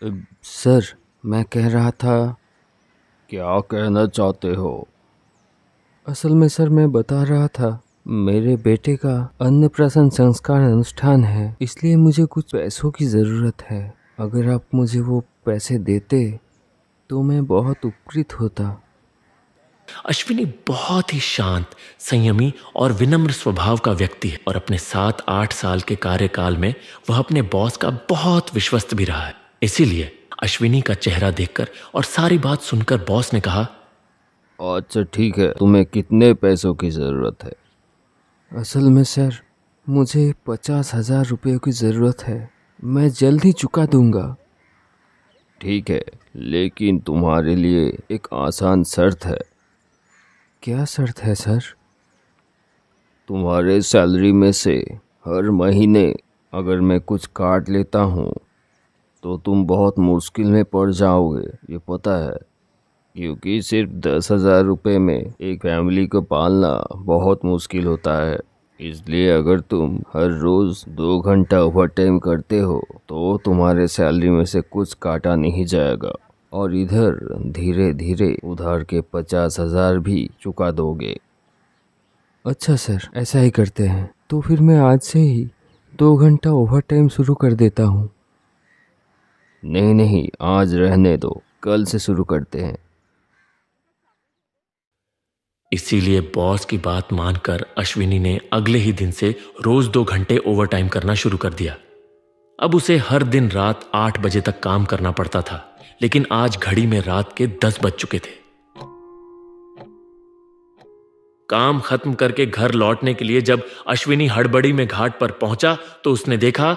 अ, sir, मैं कह रहा था। क्या कहना चाहते हो? असल में सर, मैं बता रहा था, मेरे बेटे का अन्नप्राशन संस्कार अनुष्ठान है, इसलिए मुझे कुछ पैसों की ज़रूरत है। अगर आप मुझे वो पैसे देते तो मैं बहुत उपकृत होता। अश्विनी बहुत ही शांत, संयमी और विनम्र स्वभाव का व्यक्ति है और अपने 7-8 साल के कार्यकाल में वह अपने बॉस का बहुत विश्वस्त भी रहा है। इसीलिए अश्विनी का चेहरा देखकर और सारी बात सुनकर बॉस ने कहा, अच्छा ठीक है, तुम्हें कितने पैसों की ज़रूरत है? असल में सर, मुझे 50,000 रुपये की ज़रूरत है। मैं जल्द ही चुका दूंगा। ठीक है, लेकिन तुम्हारे लिए एक आसान शर्त है। क्या शर्त है सर? तुम्हारे सैलरी में से हर महीने अगर मैं कुछ काट लेता हूँ तो तुम बहुत मुश्किल में पड़ जाओगे, ये पता है। क्योंकि सिर्फ 10,000 रुपये में एक फैमिली को पालना बहुत मुश्किल होता है। इसलिए अगर तुम हर रोज़ 2 घंटा ओवर टाइम करते हो तो तुम्हारे सैलरी में से कुछ काटा नहीं जाएगा और इधर धीरे धीरे उधार के 50,000 भी चुका दोगे। अच्छा सर, ऐसा ही करते हैं। तो फिर मैं आज से ही 2 घंटा ओवर टाइम शुरू कर देता हूँ। नहीं नहीं, आज रहने दो, कल से शुरू करते हैं। इसीलिए बॉस की बात मानकर अश्विनी ने अगले ही दिन से रोज 2 घंटे ओवरटाइम करना शुरू कर दिया। अब उसे हर दिन रात 8 बजे तक काम करना पड़ता था, लेकिन आज घड़ी में रात के 10 बज चुके थे। काम खत्म करके घर लौटने के लिए जब अश्विनी हड़बड़ी में घाट पर पहुंचा तो उसने देखा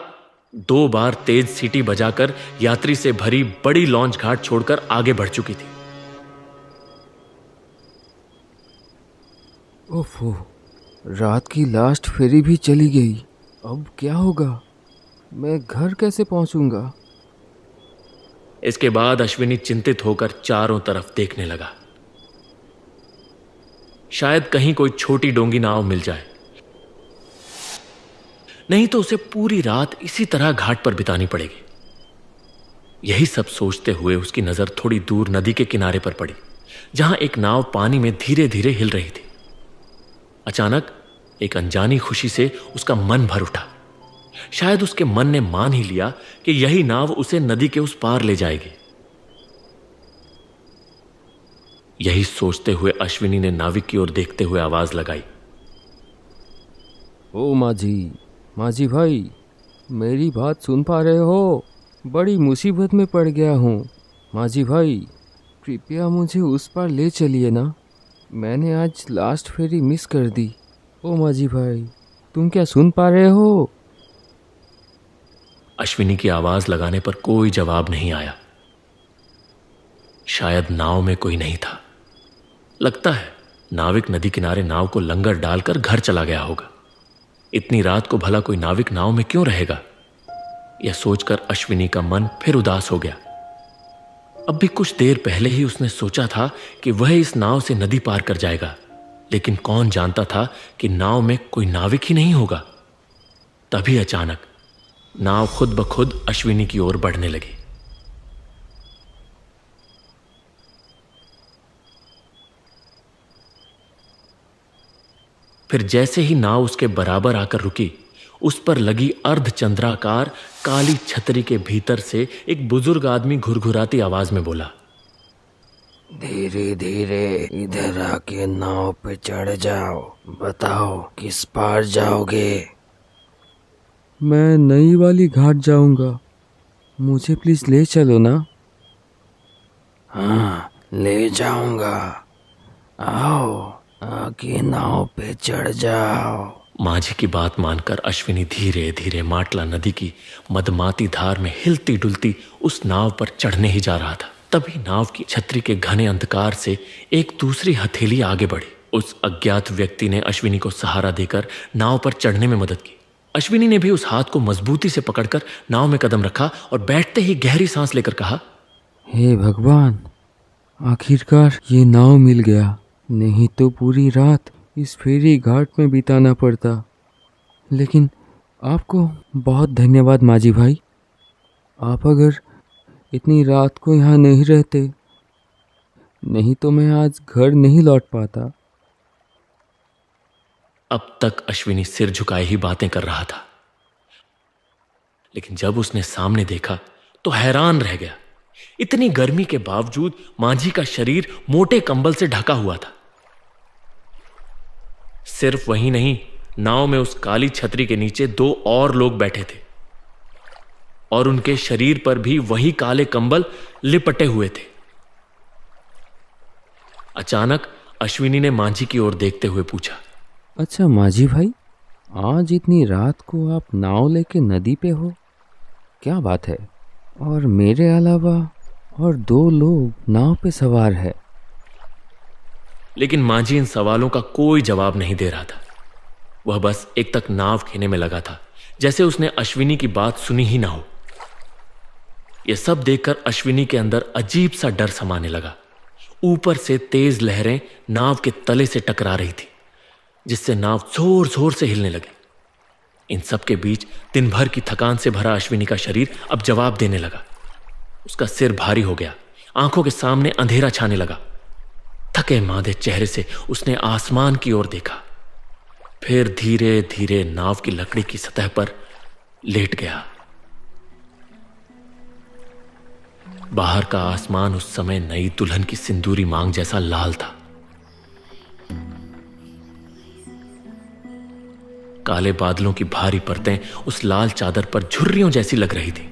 2 बार तेज सीटी बजाकर यात्री से भरी बड़ी लॉन्च घाट छोड़कर आगे बढ़ चुकी थी। ओफो, रात की लास्ट फेरी भी चली गई। अब क्या होगा? मैं घर कैसे पहुंचूंगा? इसके बाद अश्विनी चिंतित होकर चारों तरफ देखने लगा। शायद कहीं कोई छोटी डोंगी नाव मिल जाए, नहीं तो उसे पूरी रात इसी तरह घाट पर बितानी पड़ेगी। यही सब सोचते हुए उसकी नजर थोड़ी दूर नदी के किनारे पर पड़ी, जहां एक नाव पानी में धीरे धीरे हिल रही थी। अचानक एक अनजानी खुशी से उसका मन भर उठा। शायद उसके मन ने मान ही लिया कि यही नाव उसे नदी के उस पार ले जाएगी। यही सोचते हुए अश्विनी ने नाविक की ओर देखते हुए आवाज लगाई, ओ माझी, माझी भाई, मेरी बात सुन पा रहे हो? बड़ी मुसीबत में पड़ गया हूँ। माझी भाई, कृपया मुझे उस पार ले चलिए ना। मैंने आज लास्ट फेरी मिस कर दी। ओ माझी भाई, तुम क्या सुन पा रहे हो? अश्विनी की आवाज लगाने पर कोई जवाब नहीं आया। शायद नाव में कोई नहीं था। लगता है नाविक नदी किनारे नाव को लंगर डालकर घर चला गया होगा। इतनी रात को भला कोई नाविक नाव में क्यों रहेगा? यह सोचकर अश्विनी का मन फिर उदास हो गया। अब भी कुछ देर पहले ही उसने सोचा था कि वह इस नाव से नदी पार कर जाएगा, लेकिन कौन जानता था कि नाव में कोई नाविक ही नहीं होगा। तभी अचानक नाव खुद ब खुद अश्विनी की ओर बढ़ने लगी। फिर जैसे ही नाव उसके बराबर आकर रुकी, उस पर लगी अर्धचंद्राकार काली छतरी के भीतर से एक बुजुर्ग आदमी घुरघुराती आवाज में बोला, धीरे धीरे इधर आके नाव पे चढ़ जाओ। बताओ किस पार जाओगे? मैं नई वाली घाट जाऊंगा। मुझे प्लीज ले चलो ना। हाँ, ले जाऊंगा। आओ, आके नाव पे चढ़ जाओ। माझी की बात मानकर अश्विनी धीरे धीरे माटला नदी की मदमाती धार में हिलती डुलती उस नाव पर चढ़ने ही जा रहा था। तभी नाव की छतरी के घने अंधकार से एक दूसरी हथेली आगे बढ़ी। उस अज्ञात व्यक्ति ने अश्विनी को सहारा देकर नाव पर चढ़ने में मदद की। अश्विनी ने भी उस हाथ को मजबूती से पकड़कर नाव में कदम रखा और बैठते ही गहरी सांस लेकर कहा, हे भगवान, आखिरकार ये नाव मिल गया। नहीं तो पूरी रात इस फेरी घाट में बिताना पड़ता। लेकिन आपको बहुत धन्यवाद माझी भाई। आप अगर इतनी रात को यहाँ नहीं रहते, नहीं तो मैं आज घर नहीं लौट पाता। अब तक अश्विनी सिर झुकाए ही बातें कर रहा था, लेकिन जब उसने सामने देखा तो हैरान रह गया। इतनी गर्मी के बावजूद मांझी का शरीर मोटे कंबल से ढका हुआ था। सिर्फ वही नहीं, नाव में उस काली छतरी के नीचे 2 और लोग बैठे थे और उनके शरीर पर भी वही काले कंबल लिपटे हुए थे। अचानक अश्विनी ने मांझी की ओर देखते हुए पूछा, अच्छा मांझी भाई, आज इतनी रात को आप नाव लेके नदी पे हो, क्या बात है? और मेरे अलावा और 2 लोग नाव पे सवार है। लेकिन मांझी इन सवालों का कोई जवाब नहीं दे रहा था। वह बस एक तक नाव खेने में लगा था, जैसे उसने अश्विनी की बात सुनी ही ना हो। यह सब देखकर अश्विनी के अंदर अजीब सा डर समाने लगा। ऊपर से तेज लहरें नाव के तले से टकरा रही थी, जिससे नाव जोर जोर से हिलने लगी। इन सब के बीच दिन भर की थकान से भरा अश्विनी का शरीर अब जवाब देने लगा। उसका सिर भारी हो गया, आंखों के सामने अंधेरा छाने लगा। थके मांदे चेहरे से उसने आसमान की ओर देखा, फिर धीरे धीरे नाव की लकड़ी की सतह पर लेट गया। बाहर का आसमान उस समय नई दुल्हन की सिंदूरी मांग जैसा लाल था। काले बादलों की भारी परतें उस लाल चादर पर झुर्रियों जैसी लग रही थी।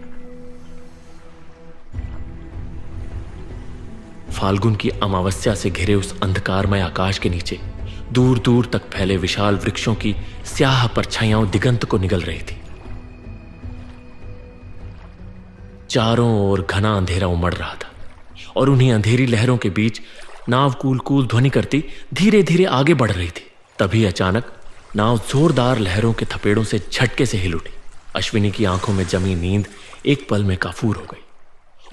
फाल्गुन की अमावस्या से घिरे उस अंधकारमय आकाश के नीचे दूर दूर तक फैले विशाल वृक्षों की स्याह परछाइयां दिगंत को निगल रही थी। चारों ओर घना अंधेरा उमड़ रहा था और उन्हीं अंधेरी लहरों के बीच नाव कूल कूल ध्वनि करती धीरे धीरे आगे बढ़ रही थी। तभी अचानक नाव जोरदार लहरों के थपेड़ों से झटके से हिल उठी। अश्विनी की आंखों में जमी नींद एक पल में काफूर हो गई।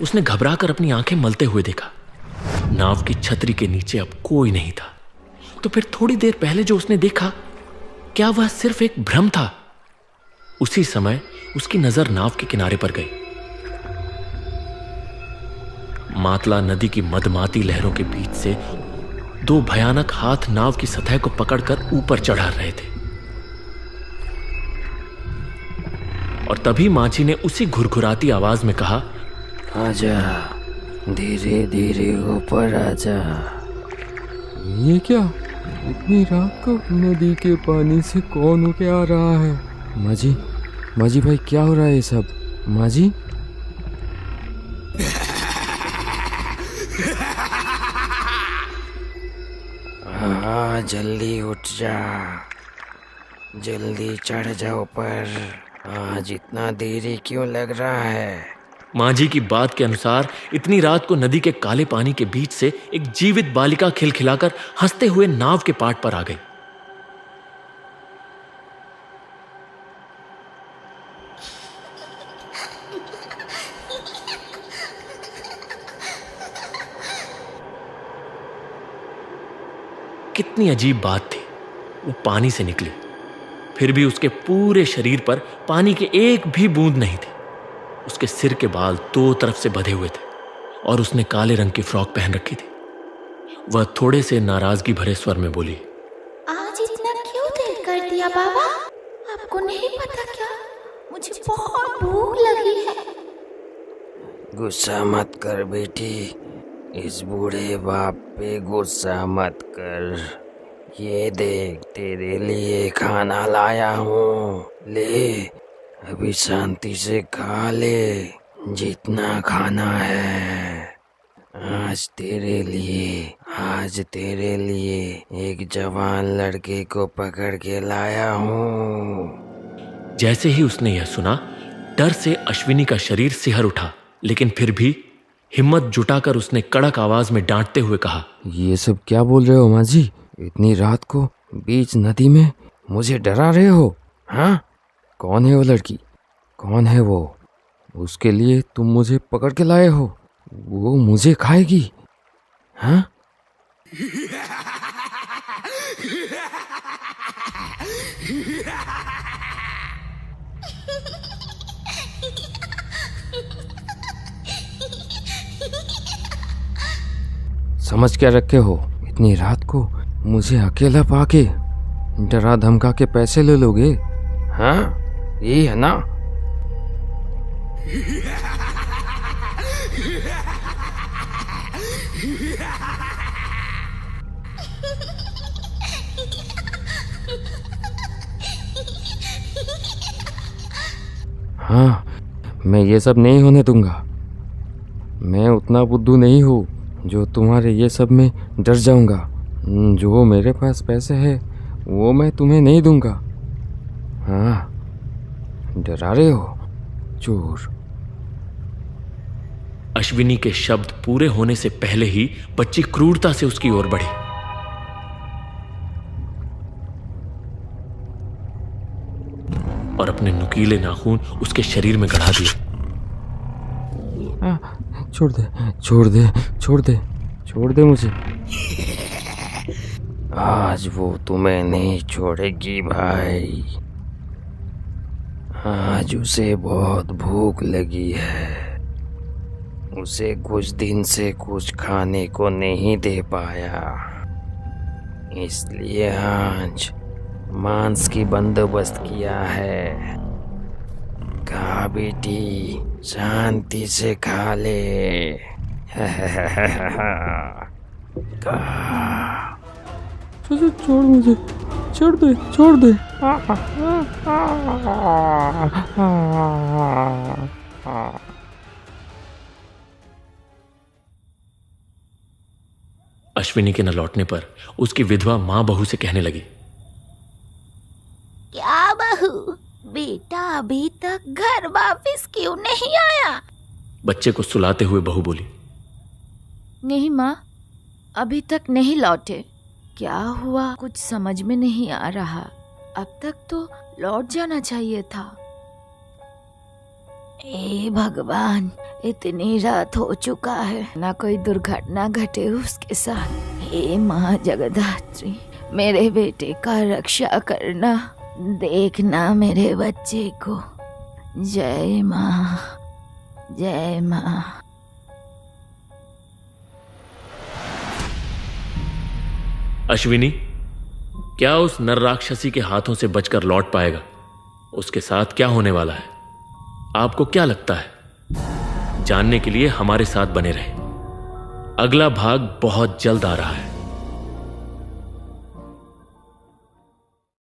उसने घबराकर अपनी आंखें मलते हुए देखा। नाव की छतरी के नीचे अब कोई नहीं था। तो फिर थोड़ी देर पहले जो उसने देखा, क्या वह सिर्फ एक भ्रम था? उसी समय उसकी नजर नाव के किनारे पर गई। मातला नदी की मदमाती लहरों के बीच से 2 भयानक हाथ नाव की सतह को पकड़कर ऊपर चढ़ा रहे थे। और तभी मांझी ने उसी घुरघुराती आवाज में कहा, आजा, धीरे धीरे ऊपर आजा। ये क्या? इतनी रात को नदी के पानी से कौन होके आ रहा है? मांझी भाई, क्या हो रहा है ये सब? मांझी, हाँ जल्दी उठ जा, जल्दी चढ़ जा ऊपर। आज इतना देरी क्यों लग रहा है? मांझी की बात के अनुसार इतनी रात को नदी के काले पानी के बीच से एक जीवित बालिका खिलखिलाकर हंसते हुए नाव के पाट पर आ गई। कितनी अजीब बात थी। वो पानी से निकली, फिर भी उसके पूरे शरीर पर पानी की एक भी बूंद नहीं थी। उसके सिर के बाल 2 तरफ से बंधे हुए थे और उसने काले रंग की फ्रॉक पहन रखी थी। वह थोड़े से नाराजगी भरे स्वर में बोली, आज इतना क्यों देर कर दिया बाबा? आपको नहीं पता क्या? मुझे बहुत भूख लगी है। गुस्सा मत कर बेटी, इस बूढ़े बाप पे गुस्सा मत कर। ये देख, तेरे लिए खाना लाया हूँ, ले अभी शांति से खा ले जितना खाना है। आज तेरे लिए एक जवान लड़के को पकड़ के लाया हूँ। जैसे ही उसने यह सुना, डर से अश्विनी का शरीर सिहर उठा, लेकिन फिर भी हिम्मत जुटाकर उसने कड़क आवाज में डांटते हुए कहा, ये सब क्या बोल रहे हो मांझी? इतनी रात को बीच नदी में मुझे डरा रहे हो? हाँ, कौन है वो लड़की? कौन है वो? उसके लिए तुम मुझे पकड़ के लाए हो? वो मुझे खाएगी? हाँ? समझ क्या रखे हो? इतनी रात को मुझे अकेला पाके डरा धमका के पैसे ले लोगे? हाँ, यही है ना? हाँ, मैं ये सब नहीं होने दूंगा। मैं उतना बुद्धू नहीं हूँ जो तुम्हारे ये सब में डर जाऊंगा। जो मेरे पास पैसे है वो मैं तुम्हें नहीं दूंगा। हाँ, डरा रहे हो चोर। अश्विनी के शब्द पूरे होने से पहले ही बच्ची क्रूरता से उसकी ओर बढ़ी। और अपने नुकीले नाखून उसके शरीर में गड़ा दिए। छोड़ दे, छोड़ दे, छोड़ दे, छोड़ दे मुझे। आज वो तुम्हें नहीं छोड़ेगी भाई। आज उसे बहुत भूख लगी है। उसे कुछ दिन से कुछ खाने को नहीं दे पाया, इसलिए आज मांस की बंदोबस्त किया है। खा बेटी, शांति से खा ले। छोड़ मुझे, छोड़ दे, छोड़ दे। अश्विनी के न लौटने पर उसकी विधवा मां बहू से कहने लगी, क्या बहू, बेटा अभी तक घर वापस क्यों नहीं आया? बच्चे को सुलाते हुए बहू बोली, नहीं माँ, अभी तक नहीं लौटे। क्या हुआ कुछ समझ में नहीं आ रहा। अब तक तो लौट जाना चाहिए था। हे भगवान, इतनी रात हो चुका है, ना कोई दुर्घटना घटे उसके साथ। हे माँ जगदात्री, मेरे बेटे का रक्षा करना, देखना मेरे बच्चे को। जय माँ, जय माँ। अश्विनी क्या उस नर राक्षसी के हाथों से बचकर लौट पाएगा? उसके साथ क्या होने वाला है? आपको क्या लगता है? जानने के लिए हमारे साथ बने रहें। अगला भाग बहुत जल्द आ रहा है।